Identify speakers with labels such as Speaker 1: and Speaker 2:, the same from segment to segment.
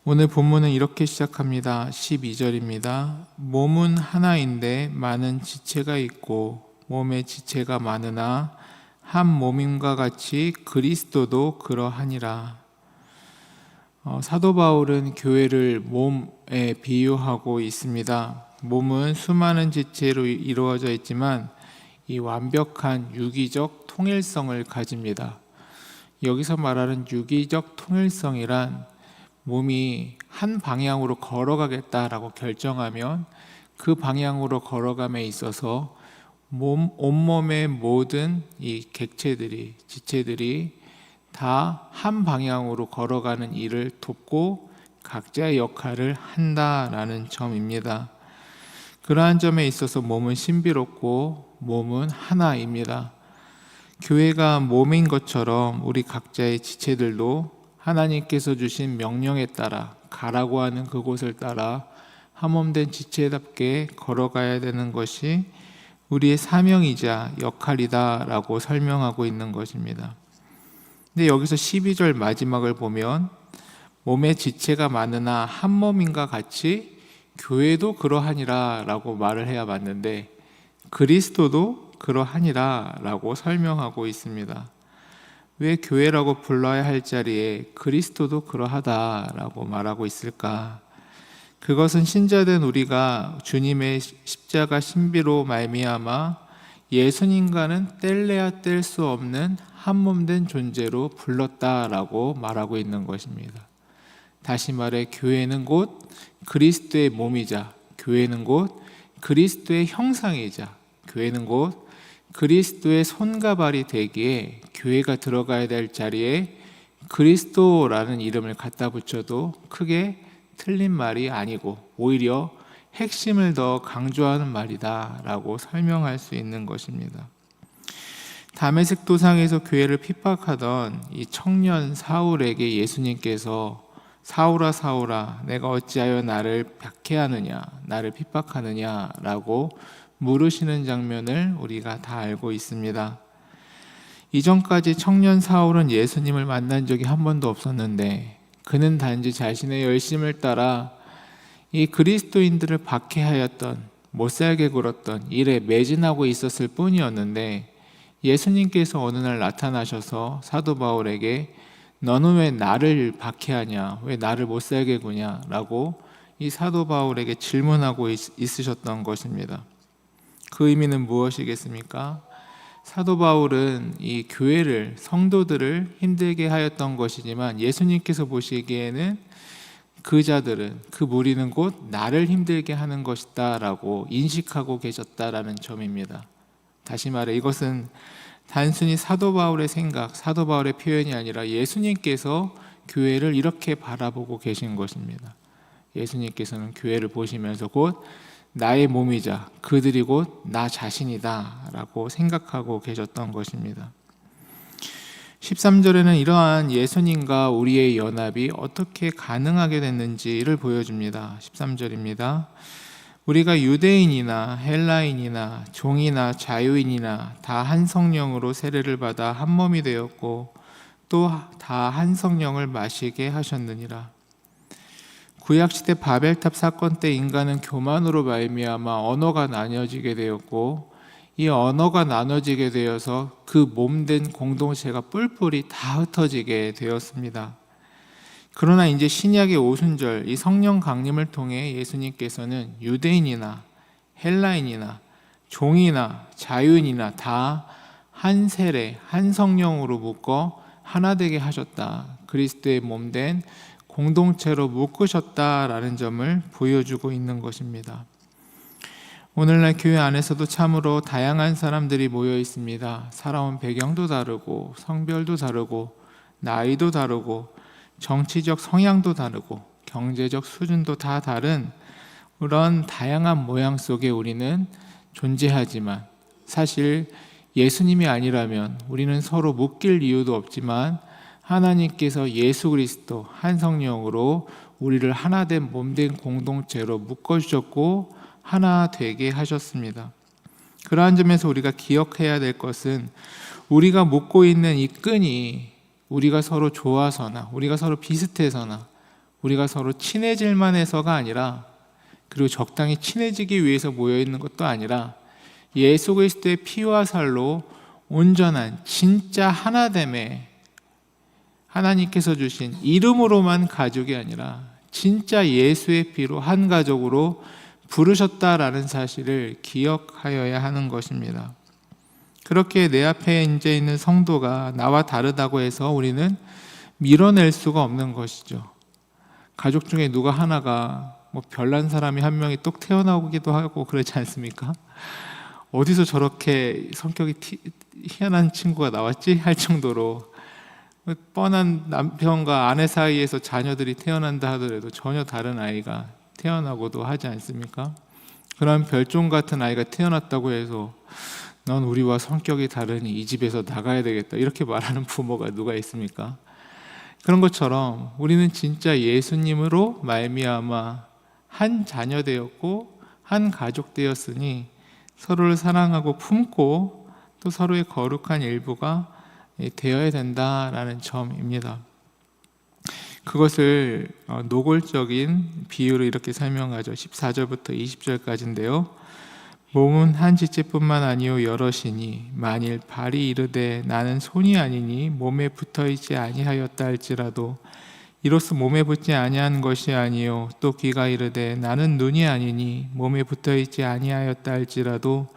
Speaker 1: 오늘 본문은 이렇게 시작합니다. 12절입니다. 몸은 하나인데 많은 지체가 있고 몸에 지체가 많으나 한 몸임과 같이 그리스도도 그러하니라. 사도 바울은 교회를 몸에 비유하고 있습니다. 몸은 수많은 지체로 이루어져 있지만 이 완벽한 유기적 통일성을 가집니다. 여기서 말하는 유기적 통일성이란 몸이 한 방향으로 걸어가겠다라고 결정하면 그 방향으로 걸어감에 있어서 온몸의 모든 이 객체들이, 지체들이 다 한 방향으로 걸어가는 일을 돕고 각자의 역할을 한다라는 점입니다. 그러한 점에 있어서 몸은 신비롭고 몸은 하나입니다. 교회가 몸인 것처럼 우리 각자의 지체들도 하나님께서 주신 명령에 따라 가라고 하는 그곳을 따라 한몸된 지체답게 걸어가야 되는 것이 우리의 사명이자 역할이다라고 설명하고 있는 것입니다. 근데 여기서 12절 마지막을 보면 몸에 지체가 많으나 한 몸인과 같이 교회도 그러하니라 라고 말을 해야 맞는데 그리스도도 그러하니라 라고 설명하고 있습니다. 왜 교회라고 불러야 할 자리에 그리스도도 그러하다라고 말하고 있을까? 그것은 신자된 우리가 주님의 십자가 신비로 말미암아 예수님과는 뗄래야 뗄 수 없는 한몸된 존재로 불렀다라고 말하고 있는 것입니다. 다시 말해 교회는 곧 그리스도의 몸이자, 교회는 곧 그리스도의 형상이자, 교회는 곧 그리스도의 손과 발이 되기에 교회가 들어가야 될 자리에 그리스도라는 이름을 갖다 붙여도 크게 틀린 말이 아니고 오히려 핵심을 더 강조하는 말이다 라고 설명할 수 있는 것입니다. 다메섹 도상에서 교회를 핍박하던 이 청년 사울에게 예수님께서 사울아 사울아 내가 어찌하여 나를 박해하느냐 나를 핍박하느냐 라고 물으시는 장면을 우리가 다 알고 있습니다. 이전까지 청년 사울은 예수님을 만난 적이 한 번도 없었는데 그는 단지 자신의 열심을 따라 이 그리스도인들을 박해하였던 못살게 굴었던 일에 매진하고 있었을 뿐이었는데 예수님께서 어느 날 나타나셔서 사도 바울에게 너는 왜 나를 박해하냐 왜 나를 못살게 구냐 라고 이 사도 바울에게 질문하고 있으셨던 것입니다. 그 의미는 무엇이겠습니까? 사도 바울은 이 교회를 성도들을 힘들게 하였던 것이지만 예수님께서 보시기에는 그 자들은 그 무리는 곧 나를 힘들게 하는 것이다 라고 인식하고 계셨다라는 점입니다. 다시 말해 이것은 단순히 사도 바울의 생각, 사도 바울의 표현이 아니라 예수님께서 교회를 이렇게 바라보고 계신 것입니다. 예수님께서는 교회를 보시면서 곧 나의 몸이자 그들이 곧 나 자신이다 라고 생각하고 계셨던 것입니다. 13절에는 이러한 예수님과 우리의 연합이 어떻게 가능하게 됐는지를 보여줍니다. 13절입니다. 우리가 유대인이나 헬라인이나 종이나 자유인이나 다 한 성령으로 세례를 받아 한 몸이 되었고 또 다 한 성령을 마시게 하셨느니라. 구약시대 바벨탑 사건 때 인간은 교만으로 말미암아 언어가 나뉘어지게 되었고 이 언어가 나눠지게 되어서 그 몸된 공동체가 뿔뿔이 다 흩어지게 되었습니다. 그러나 이제 신약의 오순절 이 성령 강림을 통해 예수님께서는 유대인이나 헬라인이나 종이나 자유인이나 다 한 세례 한 성령으로 묶어 하나 되게 하셨다. 그리스도의 몸된 공동체로 묶으셨다라는 점을 보여주고 있는 것입니다. 오늘날 교회 안에서도 참으로 다양한 사람들이 모여 있습니다. 살아온 배경도 다르고 성별도 다르고 나이도 다르고 정치적 성향도 다르고 경제적 수준도 다 다른 그런 다양한 모양 속에 우리는 존재하지만 사실 예수님이 아니라면 우리는 서로 묶일 이유도 없지만 하나님께서 예수 그리스도 한 성령으로 우리를 하나된 몸된 공동체로 묶어주셨고 하나 되게 하셨습니다. 그러한 점에서 우리가 기억해야 될 것은 우리가 묶고 있는 이 끈이 우리가 서로 좋아서나 우리가 서로 비슷해서나 우리가 서로 친해질만 해서가 아니라, 그리고 적당히 친해지기 위해서 모여있는 것도 아니라, 예수 그리스도의 피와 살로 온전한 진짜 하나됨에, 하나님께서 주신 이름으로만 가족이 아니라 진짜 예수의 피로 한 가족으로 부르셨다라는 사실을 기억하여야 하는 것입니다. 그렇게 내 앞에 앉아 있는 성도가 나와 다르다고 해서 우리는 밀어낼 수가 없는 것이죠. 가족 중에 누가 하나가 별난 사람이 한 명이 똑 태어나기도 하고 그렇지 않습니까? 어디서 저렇게 성격이 희한한 친구가 나왔지? 할 정도로 뻔한 남편과 아내 사이에서 자녀들이 태어난다 하더라도 전혀 다른 아이가 태어나고도 하지 않습니까? 그런 별종 같은 아이가 태어났다고 해서 넌 우리와 성격이 다르니 이 집에서 나가야 되겠다 이렇게 말하는 부모가 누가 있습니까? 그런 것처럼 우리는 진짜 예수님으로 말미암아 한 자녀 되었고 한 가족 되었으니 서로를 사랑하고 품고 또 서로의 거룩한 일부가 되어야 된다라는 점입니다. 그것을 노골적인 비유로 이렇게 설명하죠. 14절부터 20절까지인데요. 몸은 한 지체뿐만 아니요 여럿이니 만일 발이 이르되 나는 손이 아니니 몸에 붙어있지 아니하였다 할지라도 이로써 몸에 붙지 아니한 것이 아니요 또 귀가 이르되 나는 눈이 아니니 몸에 붙어있지 아니하였다 할지라도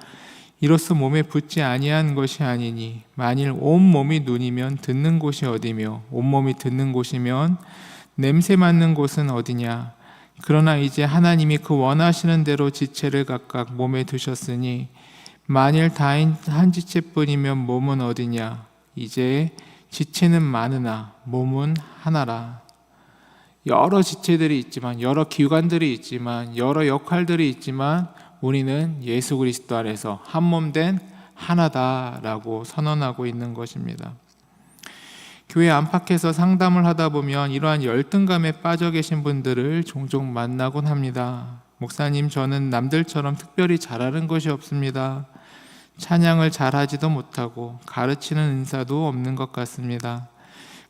Speaker 1: 이로써 몸에 붙지 아니한 것이 아니니 만일 온몸이 눈이면 듣는 곳이 어디며 온몸이 듣는 곳이면 냄새 맡는 곳은 어디냐. 그러나 이제 하나님이 그 원하시는 대로 지체를 각각 몸에 두셨으니 만일 다인 한 지체뿐이면 몸은 어디냐. 이제 지체는 많으나 몸은 하나라. 여러 지체들이 있지만, 여러 기관들이 있지만, 여러 역할들이 있지만 우리는 예수 그리스도 안에서 한 몸 된 하나다라고 선언하고 있는 것입니다. 교회 안팎에서 상담을 하다 보면 이러한 열등감에 빠져 계신 분들을 종종 만나곤 합니다. 목사님, 저는 남들처럼 특별히 잘하는 것이 없습니다. 찬양을 잘하지도 못하고 가르치는 은사도 없는 것 같습니다.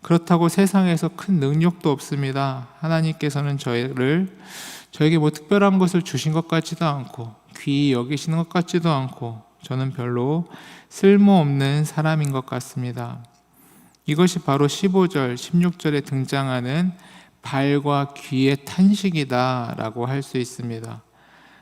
Speaker 1: 그렇다고 세상에서 큰 능력도 없습니다. 하나님께서는 저에게 특별한 것을 주신 것 같지도 않고 귀히 여기시는 것 같지도 않고 저는 별로 쓸모없는 사람인 것 같습니다. 이것이 바로 15절, 16절에 등장하는 발과 귀의 탄식이다 라고 할 수 있습니다.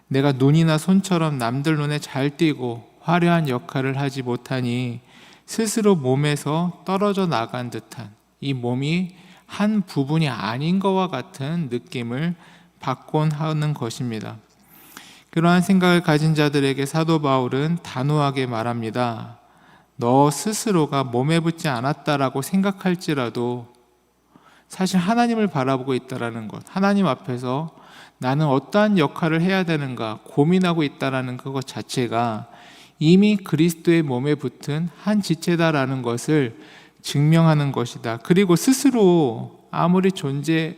Speaker 1: 내가 눈이나 손처럼 남들 눈에 잘 띄고 화려한 역할을 하지 못하니 스스로 몸에서 떨어져 나간 듯한, 이 몸이 한 부분이 아닌 것과 같은 느낌을 받곤 하는 것입니다. 그러한 생각을 가진 자들에게 사도 바울은 단호하게 말합니다. 너 스스로가 몸에 붙지 않았다라고 생각할지라도 사실 하나님을 바라보고 있다라는 것, 하나님 앞에서 나는 어떠한 역할을 해야 되는가 고민하고 있다라는 그것 자체가 이미 그리스도의 몸에 붙은 한 지체다라는 것을 증명하는 것이다. 그리고 스스로 아무리 존재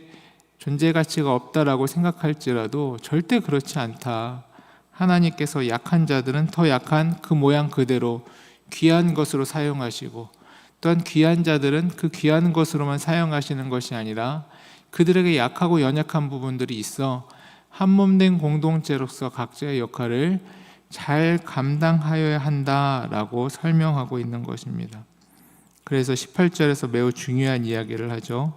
Speaker 1: 가치가 없다라고 생각할지라도 절대 그렇지 않다. 하나님께서 약한 자들은 더 약한 그 모양 그대로 귀한 것으로 사용하시고, 또한 귀한 자들은 그 귀한 것으로만 사용하시는 것이 아니라 그들에게 약하고 연약한 부분들이 있어 한 몸 된 공동체로서 각자의 역할을 잘 감당하여야 한다라고 설명하고 있는 것입니다. 그래서 18절에서 매우 중요한 이야기를 하죠.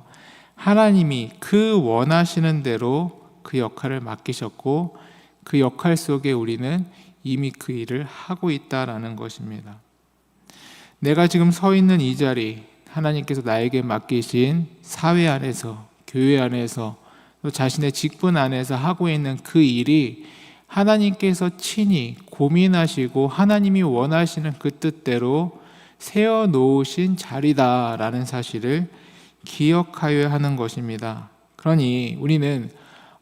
Speaker 1: 하나님이 그 원하시는 대로 그 역할을 맡기셨고 그 역할 속에 우리는 이미 그 일을 하고 있다라는 것입니다. 내가 지금 서 있는 이 자리, 하나님께서 나에게 맡기신 사회 안에서, 교회 안에서, 또 자신의 직분 안에서 하고 있는 그 일이 하나님께서 친히 고민하시고 하나님이 원하시는 그 뜻대로 세워놓으신 자리다라는 사실을 기억하여야 하는 것입니다. 그러니 우리는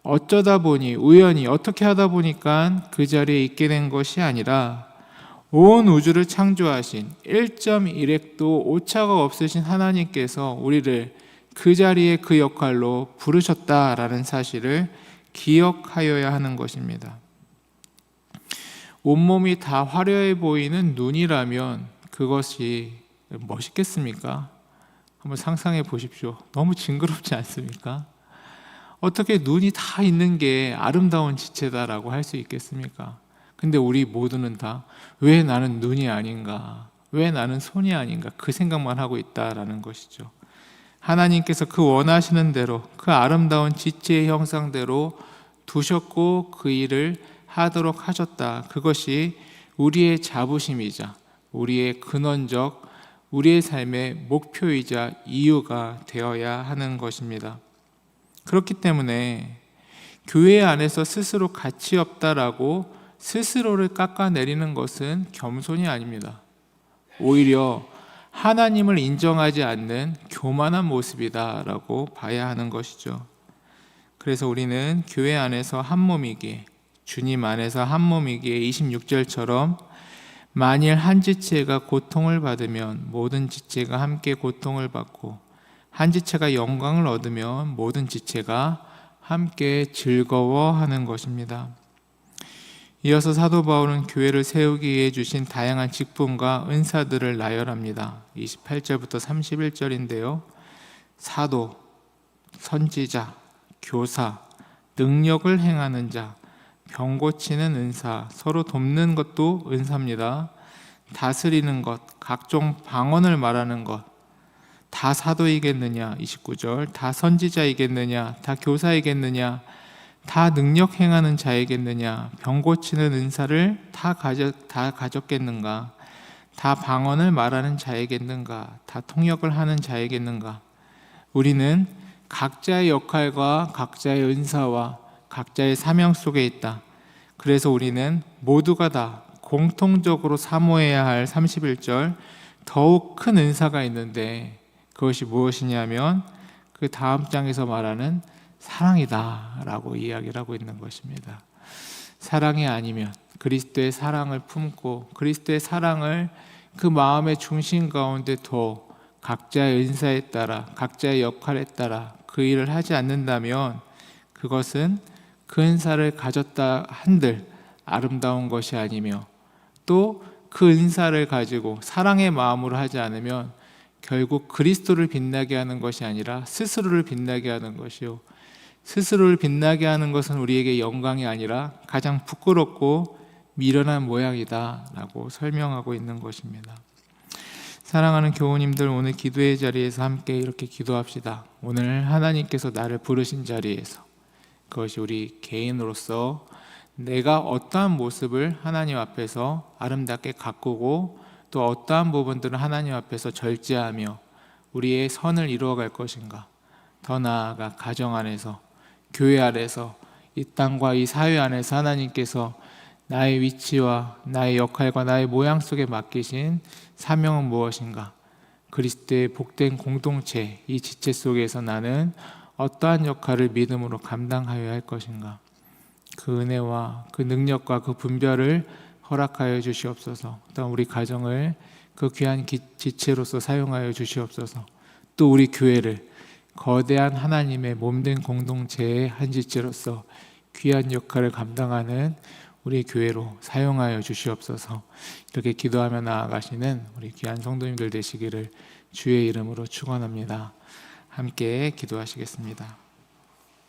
Speaker 1: 어쩌다 보니, 우연히 어떻게 하다 보니까 그 자리에 있게 된 것이 아니라 온 우주를 창조하신 1.1핵도 오차가 없으신 하나님께서 우리를 그 자리에 그 역할로 부르셨다라는 사실을 기억하여야 하는 것입니다. 온몸이 다 화려해 보이는 눈이라면 그것이 멋있겠습니까? 한번 상상해 보십시오. 너무 징그럽지 않습니까? 어떻게 눈이 다 있는 게 아름다운 지체다라고 할 수 있겠습니까? 근데 우리 모두는 다 왜 나는 눈이 아닌가? 왜 나는 손이 아닌가? 그 생각만 하고 있다라는 것이죠. 하나님께서 그 원하시는 대로 그 아름다운 지체의 형상대로 두셨고 그 일을 하도록 하셨다. 그것이 우리의 자부심이자 우리의 근원적 우리의 삶의 목표이자 이유가 되어야 하는 것입니다. 그렇기 때문에 교회 안에서 스스로 가치 없다라고 스스로를 깎아내리는 것은 겸손이 아닙니다. 오히려 하나님을 인정하지 않는 교만한 모습이다라고 봐야 하는 것이죠. 그래서 우리는 교회 안에서 한 몸이기에, 주님 안에서 한 몸이기에 26절처럼 만일 한 지체가 고통을 받으면 모든 지체가 함께 고통을 받고 한 지체가 영광을 얻으면 모든 지체가 함께 즐거워하는 것입니다. 이어서 사도 바울은 교회를 세우기 위해 주신 다양한 직분과 은사들을 나열합니다. 28절부터 31절인데요. 사도, 선지자, 교사, 능력을 행하는 자, 병 고치는 은사, 서로 돕는 것도 은사입니다. 다스리는 것, 각종 방언을 말하는 것, 다 사도이겠느냐? 29절, 다 선지자이겠느냐? 다 교사이겠느냐? 다 능력 행하는 자이겠느냐? 병 고치는 은사를 다 가졌겠는가? 다 방언을 말하는 자이겠는가? 다 통역을 하는 자이겠는가? 우리는 각자의 역할과 각자의 은사와 각자의 사명 속에 있다. 그래서 우리는 모두가 다 공통적으로 사모해야 할 31절, 더욱 큰 은사가 있는데 그것이 무엇이냐면 그 다음 장에서 말하는 사랑이다 라고 이야기를 하고 있는 것입니다. 사랑이 아니면 그리스도의 사랑을 품고 그리스도의 사랑을 그 마음의 중심 가운데 둬 각자의 은사에 따라 각자의 역할에 따라 그 일을 하지 않는다면 그것은 그 은사를 가졌다 한들 아름다운 것이 아니며 또 그 은사를 가지고 사랑의 마음으로 하지 않으면 결국 그리스도를 빛나게 하는 것이 아니라 스스로를 빛나게 하는 것이요, 스스로를 빛나게 하는 것은 우리에게 영광이 아니라 가장 부끄럽고 미련한 모양이다 라고 설명하고 있는 것입니다. 사랑하는 교우님들, 오늘 기도의 자리에서 함께 이렇게 기도합시다. 오늘 하나님께서 나를 부르신 자리에서 그것이 우리 개인으로서 내가 어떠한 모습을 하나님 앞에서 아름답게 가꾸고 또 어떠한 부분들을 하나님 앞에서 절제하며 우리의 선을 이루어갈 것인가, 더 나아가 가정 안에서 교회 안에서 이 땅과 이 사회 안에서 하나님께서 나의 위치와 나의 역할과 나의 모양 속에 맡기신 사명은 무엇인가, 그리스도의 복된 공동체 이 지체 속에서 나는 어떠한 역할을 믿음으로 감당하여야 할 것인가, 그 은혜와 그 능력과 그 분별을 허락하여 주시옵소서. 또 우리 가정을 그 귀한 지체로서 사용하여 주시옵소서. 또 우리 교회를 거대한 하나님의 몸된 공동체의 한 지체로서 귀한 역할을 감당하는 우리 교회로 사용하여 주시옵소서. 이렇게 기도하며 나아가시는 우리 귀한 성도님들 되시기를 주의 이름으로 축원합니다. 함께 기도하시겠습니다.